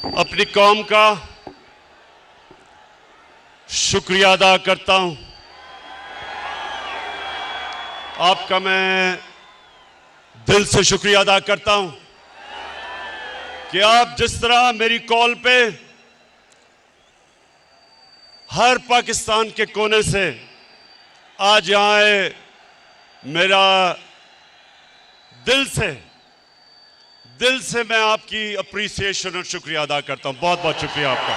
अपनी कौम का शुक्रिया अदा करता हूं। आपका मैं दिल से शुक्रिया अदा करता हूं कि आप जिस तरह मेरी कॉल पे हर पाकिस्तान के कोने से आज यहां आए, मेरा दिल से मैं आपकी अप्रिसिएशन और शुक्रिया अदा करता हूं। बहुत बहुत शुक्रिया आपका।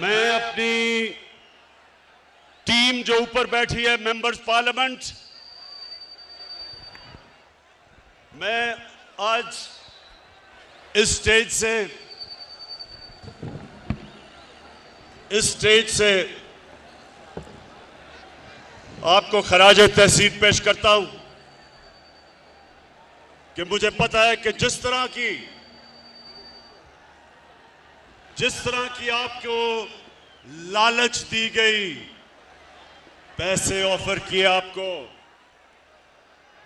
मैं अपनी टीम जो ऊपर बैठी है, मेंबर्स पार्लियामेंट, मैं आज इस स्टेज से आपको खराज तहसीन पेश करता हूं कि मुझे पता है कि जिस तरह की आपको लालच दी गई, पैसे ऑफर किए आपको,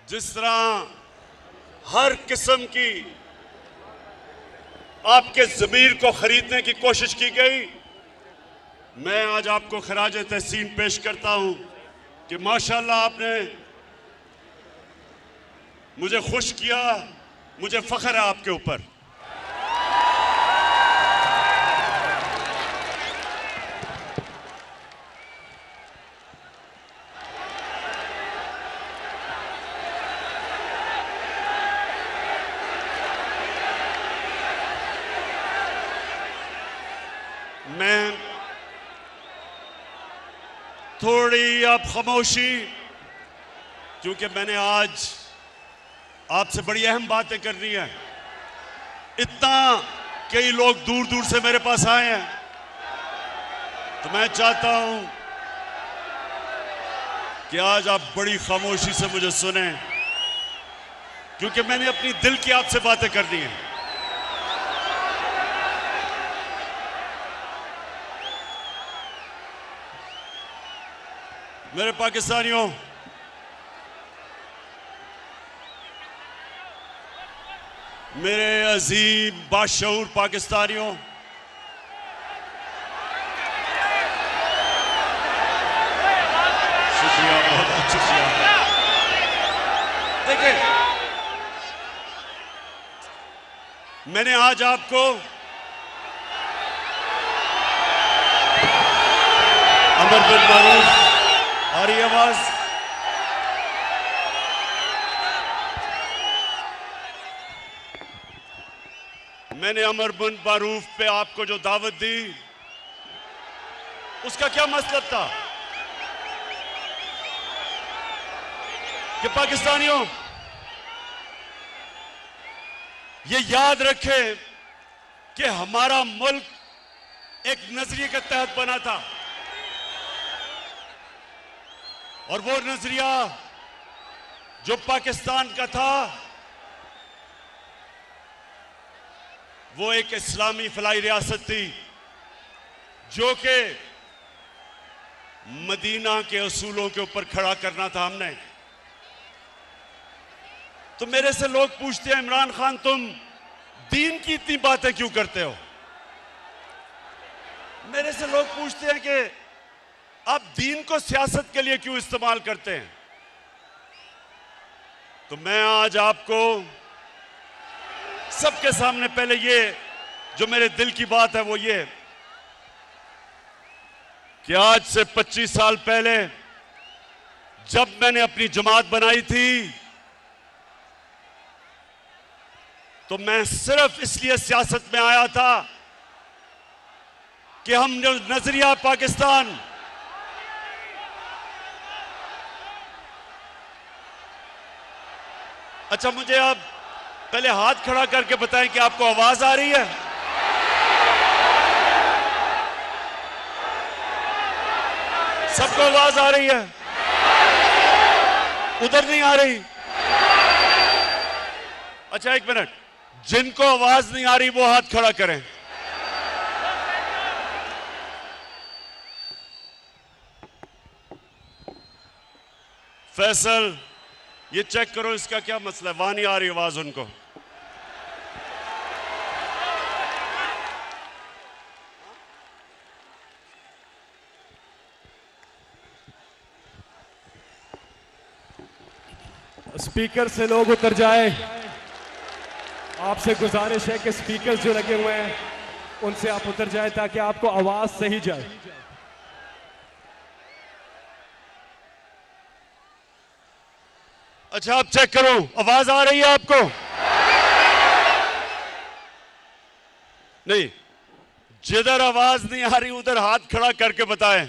जिस तरह हर किस्म की आपके ज़मीर को खरीदने की कोशिश की गई, मैं आज आपको खराज तहसीन पेश करता हूं कि माशाल्लाह आपने मुझे खुश किया। मुझे फख्र है आपके ऊपर। मैं थोड़ी अब खामोशी, क्योंकि मैंने आज आपसे बड़ी अहम बातें करनी है। इतना कई लोग दूर दूर से मेरे पास आए हैं, तो मैं चाहता हूं कि आज आप बड़ी खामोशी से मुझे सुने, क्योंकि मैंने अपनी दिल की आपसे बातें करनी है। मेरे पाकिस्तानियों, मेरे अजीम बाशऊर पाकिस्तानियों, शुक्रिया, बहुत शुक्रिया। देखिए, मैंने आज आपको अमर बिन मारूफ, आ रही आवाज? मैंने अमर बिन मारूफ पे आपको जो दावत दी, उसका क्या मतलब था कि पाकिस्तानियों ये याद रखें कि हमारा मुल्क एक नजरिए के तहत बना था, और वो नजरिया जो पाकिस्तान का था वो एक इस्लामी फलाई रियासत थी, जो कि मदीना के असूलों के ऊपर खड़ा करना था हमने। तो मेरे से लोग पूछते हैं, इमरान खान तुम दीन की इतनी बातें क्यों करते हो? मेरे से लोग पूछते हैं कि आप दीन को सियासत के लिए क्यों इस्तेमाल करते हैं? तो मैं आज आपको सबके सामने पहले ये जो मेरे दिल की बात है वो ये कि आज से 25 साल पहले जब मैंने अपनी जमात बनाई थी, तो मैं सिर्फ इसलिए सियासत में आया था कि हम जो नजरिया पाकिस्तान, अच्छा मुझे अब पहले हाथ खड़ा करके बताएं कि आपको आवाज आ रही है? सबको आवाज आ रही है? उधर नहीं आ रही? अच्छा एक मिनट, जिनको आवाज नहीं आ रही वो हाथ खड़ा करें। फैसल, ये चेक करो इसका क्या मसला है, वहां नहीं आ रही आवाज उनको। स्पीकर से लोग उतर जाए। आपसे गुजारिश है कि स्पीकर जो लगे हुए हैं उनसे आप उतर जाए ताकि आपको आवाज सही जाए। अच्छा, आप चेक करो, आवाज आ रही है आपको? नहीं, जिधर आवाज नहीं आ रही उधर हाथ खड़ा करके बताएं।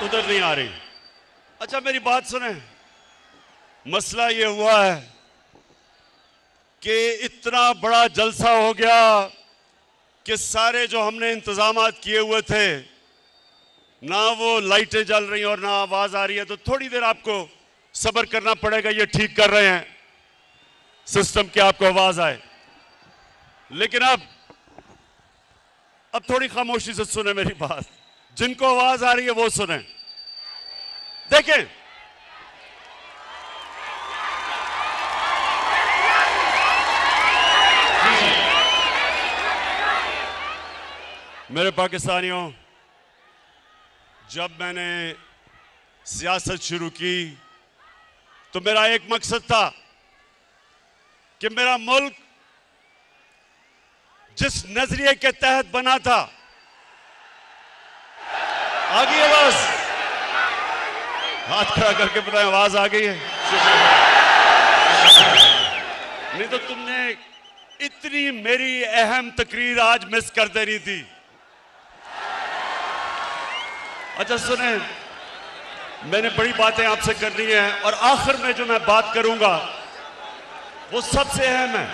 उधर नहीं आ रही। अच्छा, मेरी बात सुने। मसला ये हुआ है कि इतना बड़ा जलसा हो गया कि सारे जो हमने इंतजामात किए हुए थे, ना वो लाइटें जल रही और ना आवाज आ रही है, तो थोड़ी देर आपको सब्र करना पड़ेगा। ये ठीक कर रहे हैं सिस्टम कि आपको आवाज आए। लेकिन अब थोड़ी खामोशी से सुने मेरी बात। जिनको आवाज आ रही है वो सुने। देखें, मेरे पाकिस्तानियों, जब मैंने सियासत शुरू की तो मेरा एक मकसद था कि मेरा मुल्क जिस नजरिए के तहत बना था, आ गई आवाज? हाथ खड़ा करके बताएं, आवाज आ गई है? नहीं तो तुमने इतनी मेरी अहम तकरीर आज मिस कर देनी थी। अच्छा सुने, मैंने बड़ी बातें आपसे करनी है और आखिर में जो मैं बात करूंगा वो सबसे अहम है।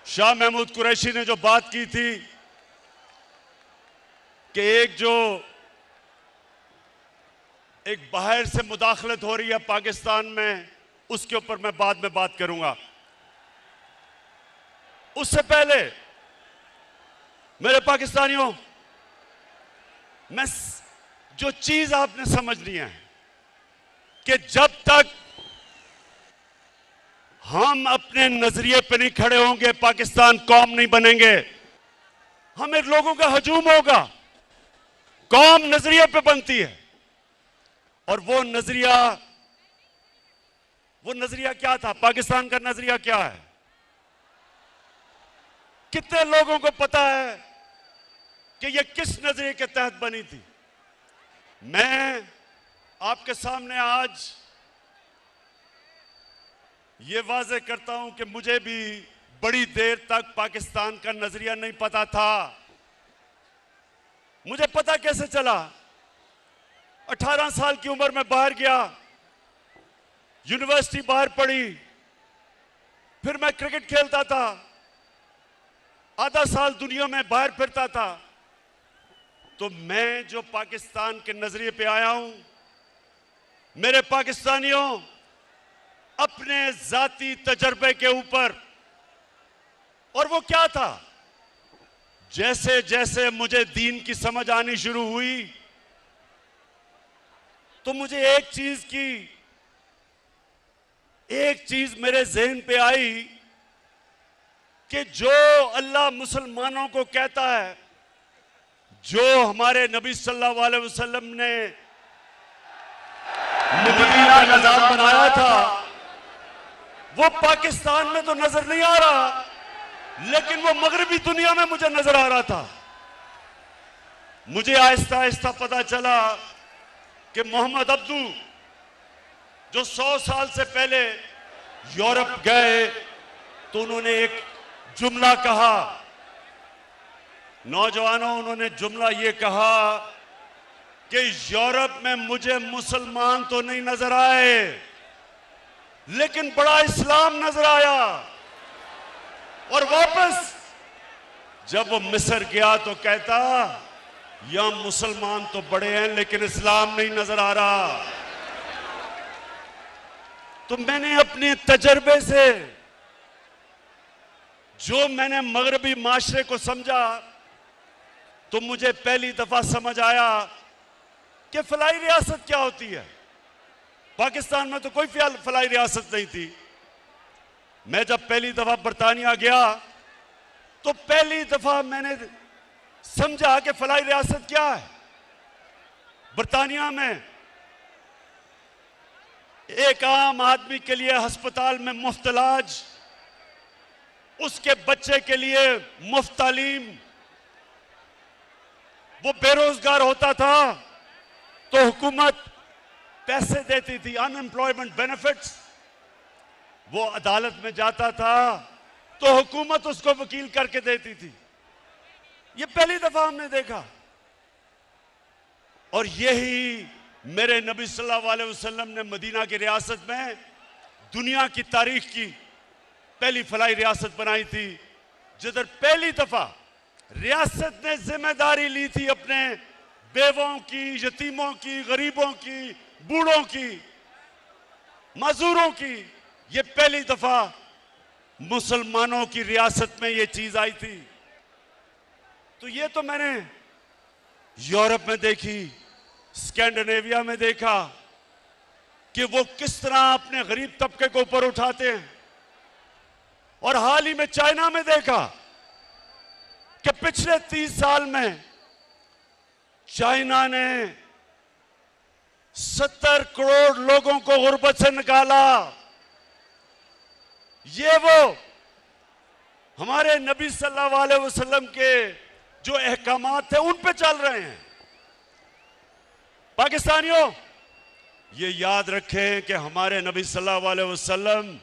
शाह महमूद कुरैशी ने जो बात की थी कि एक बाहर से मुदाखलत हो रही है पाकिस्तान में, उसके ऊपर मैं बाद में बात करूंगा। उससे पहले मेरे पाकिस्तानियों, मैं जो चीज आपने समझनी है कि जब तक हम अपने नजरिए पे नहीं खड़े होंगे पाकिस्तान कौम नहीं बनेंगे। हमें लोगों का हजूम होगा। कौम नजरिए पे बनती है और वो नजरिया क्या था? पाकिस्तान का नजरिया क्या है? कितने लोगों को पता है कि ये किस नजरिए के तहत बनी थी? मैं आपके सामने आज ये वाज़ेह करता हूं कि मुझे भी बड़ी देर तक पाकिस्तान का नजरिया नहीं पता था। मुझे पता कैसे चला? 18 साल की उम्र में बाहर गया, यूनिवर्सिटी बाहर पढ़ी, फिर मैं क्रिकेट खेलता था, आधा साल दुनिया में बाहर फिरता था। तो मैं जो पाकिस्तान के नजरिए पे आया हूं, मेरे पाकिस्तानियों, अपने जाती तजर्बे के ऊपर। और वो क्या था? जैसे जैसे मुझे दीन की समझ आनी शुरू हुई तो मुझे एक चीज मेरे ज़हन पे आई कि जो अल्लाह मुसलमानों को कहता है, जो हमारे नबी सल्लल्लाहु अलैहि वसल्लम ने मदीना का निजाम बनाया था, वो पाकिस्तान में तो नजर नहीं आ रहा, लेकिन वो मगरबी दुनिया में मुझे नजर आ रहा था। मुझे आहिस्ता आहिस्ता पता चला कि मोहम्मद अब्दू जो 100 साल से पहले यूरोप गए तो उन्होंने एक जुमला कहा। नौजवानों, उन्होंने जुमला ये कहा कि यूरोप में मुझे मुसलमान तो नहीं नजर आए, लेकिन बड़ा इस्लाम नजर आया। और वापस जब वो मिस्र गया तो कहता, यहां मुसलमान तो बड़े हैं लेकिन इस्लाम नहीं नजर आ रहा। तो मैंने अपने तजर्बे से जो मैंने मगरबी माशरे को समझा, तो मुझे पहली दफा समझ आया कि फलाई रियासत क्या होती है। पाकिस्तान में तो कोई फलाई रियासत नहीं थी। मैं जब पहली दफा बरतानिया गया तो पहली दफा मैंने समझा कि फलाई रियासत क्या है। बरतानिया में एक आम आदमी के लिए अस्पताल में मुफ्त इलाज, उसके बच्चे के लिए मुफ्त तालीम। वो बेरोजगार होता था तो हुकूमत पैसे देती थी, अनएम्प्लॉयमेंट बेनिफिट्स। वो अदालत में जाता था तो हुकूमत उसको वकील करके देती थी। ये पहली दफा हमने देखा। और यही मेरे नबी सल्लल्लाहु अलैहि वसल्लम ने मदीना की रियासत में दुनिया की तारीख की पहली फलाई रियासत बनाई थी, जिधर पहली दफा रियासत ने जिम्मेदारी ली थी अपने बेवों की, यतीमों की, गरीबों की, बूढ़ों की, मजदूरों की। ये पहली दफा मुसलमानों की रियासत में ये चीज आई थी। तो ये तो मैंने यूरोप में देखी, स्कैंडिनेविया में देखा कि वो किस तरह अपने गरीब तबके को ऊपर उठाते हैं। और हाल ही में चाइना में देखा कि पिछले 30 साल में चाइना ने 70 करोड़ लोगों को गुर्बत से निकाला। ये वो हमारे नबी सल्लल्लाहु अलैहि वसल्लम के जो अहकामात थे उन पे चल रहे हैं। पाकिस्तानियों, ये याद रखें कि हमारे नबी सल्लल्लाहु अलैहि वसल्लम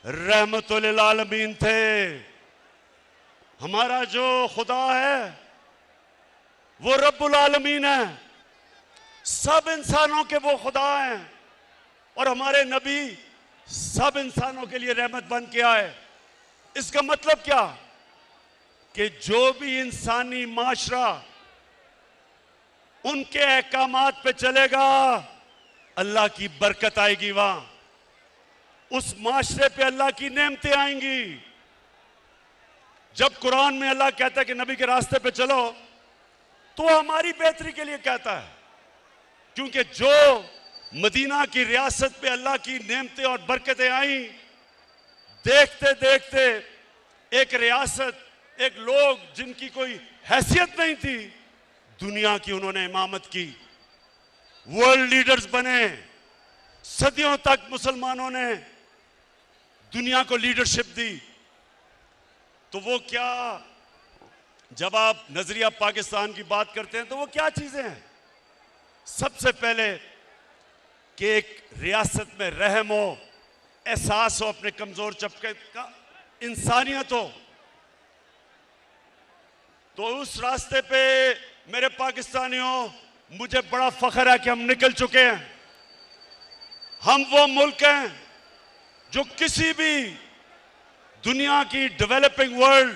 रहमतुल आलमीन थे। हमारा जो खुदा है वो रब्बुल आलमीन है, सब इंसानों के वो खुदा हैं। और हमारे नबी सब इंसानों के लिए रहमत बन के आए। इसका मतलब क्या कि जो भी इंसानी माशरा उनके अहकामात पे चलेगा, अल्लाह की बरकत आएगी। वहां उस माशरे पे अल्लाह की नेमतें आएंगी। जब कुरान में अल्लाह कहता है कि नबी के रास्ते पे चलो, तो हमारी बेहतरी के लिए कहता है, क्योंकि जो मदीना की रियासत पे अल्लाह की नेमतें और बरकतें आई, देखते देखते एक रियासत, एक लोग जिनकी कोई हैसियत नहीं थी, दुनिया की उन्होंने इमामत की, वर्ल्ड लीडर्स बने। सदियों तक मुसलमानों ने दुनिया को लीडरशिप दी। तो वो क्या, जब आप नजरिया पाकिस्तान की बात करते हैं तो वो क्या चीजें हैं? सबसे पहले कि एक रियासत में रहम हो, एहसास हो अपने कमजोर तबके का, इंसानियत हो। तो उस रास्ते पे मेरे पाकिस्तानियों, मुझे बड़ा फख्र है कि हम निकल चुके हैं। हम वो मुल्क हैं जो किसी भी दुनिया की डेवलपिंग वर्ल्ड,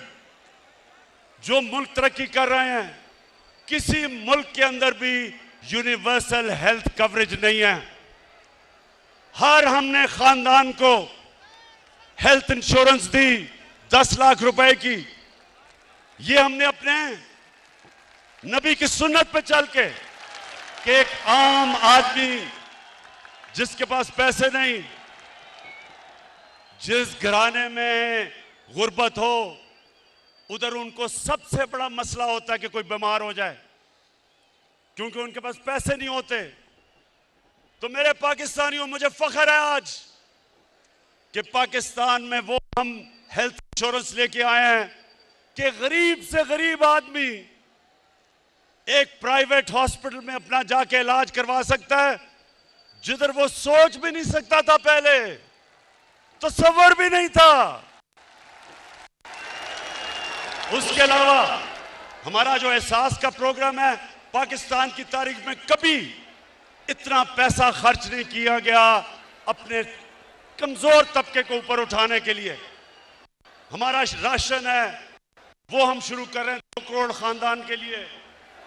जो मुल्क तरक्की कर रहे हैं, किसी मुल्क के अंदर भी यूनिवर्सल हेल्थ कवरेज नहीं है। हर हमने खानदान को हेल्थ इंश्योरेंस दी 10 लाख रुपए की। ये हमने अपने नबी की सुन्नत पे चल के, कि एक आम आदमी जिसके पास पैसे नहीं, जिस घराने में गुर्बत हो, उधर उनको सबसे बड़ा मसला होता है कि कोई बीमार हो जाए, क्योंकि उनके पास पैसे नहीं होते। तो मेरे पाकिस्तानियों, मुझे फख्र है आज कि पाकिस्तान में वो हम हेल्थ इंश्योरेंस लेके आए हैं कि गरीब से गरीब आदमी एक प्राइवेट हॉस्पिटल में अपना जाके इलाज करवा सकता है, जिधर वो सोच भी नहीं सकता था, पहले तसव्वुर भी नहीं था। उसके अलावा हमारा जो एहसास का प्रोग्राम है, पाकिस्तान की तारीख में कभी इतना पैसा खर्च नहीं किया गया अपने कमजोर तबके को ऊपर उठाने के लिए। हमारा राशन है वो हम शुरू कर रहे हैं 2 करोड़ खानदान के लिए,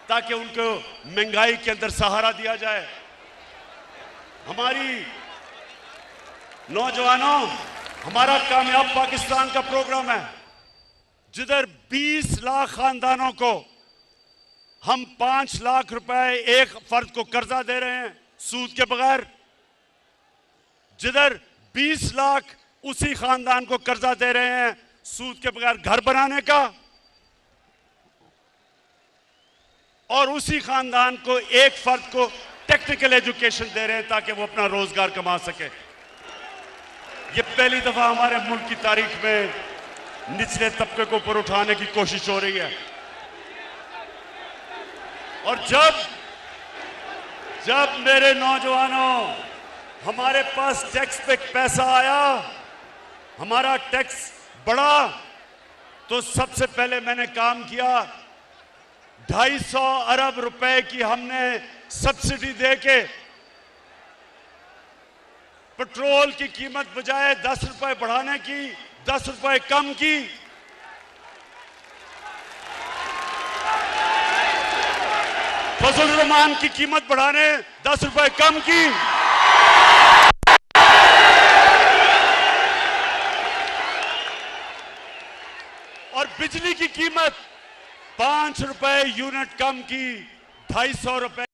ताकि उनको महंगाई के अंदर सहारा दिया जाए। हमारी नौजवानों, हमारा कामयाब पाकिस्तान का प्रोग्राम है, जिधर 20 लाख खानदानों को हम 5 लाख रुपए एक फर्द को कर्जा दे रहे हैं सूद के बगैर, जिधर 20 लाख उसी खानदान को कर्जा दे रहे हैं सूद के बगैर घर बनाने का, और उसी खानदान को, एक फर्द को टेक्निकल एजुकेशन दे रहे हैं ताकि वो अपना रोजगार कमा सके। ये पहली दफा हमारे मुल्क की तारीख में निचले तबके को ऊपर उठाने की कोशिश हो रही है। और जब मेरे नौजवानों हमारे पास टैक्स पे पैसा आया, हमारा टैक्स बढ़ा, तो सबसे पहले मैंने काम किया 250 अरब रुपए की हमने सब्सिडी देके पेट्रोल की कीमत बजाय 10 रुपए बढ़ाने की 10 रुपए कम की। फजल रहमान की कीमत बढ़ाने 10 रुपए कम की। और बिजली की कीमत 5 रुपए यूनिट कम की, 250 रुपए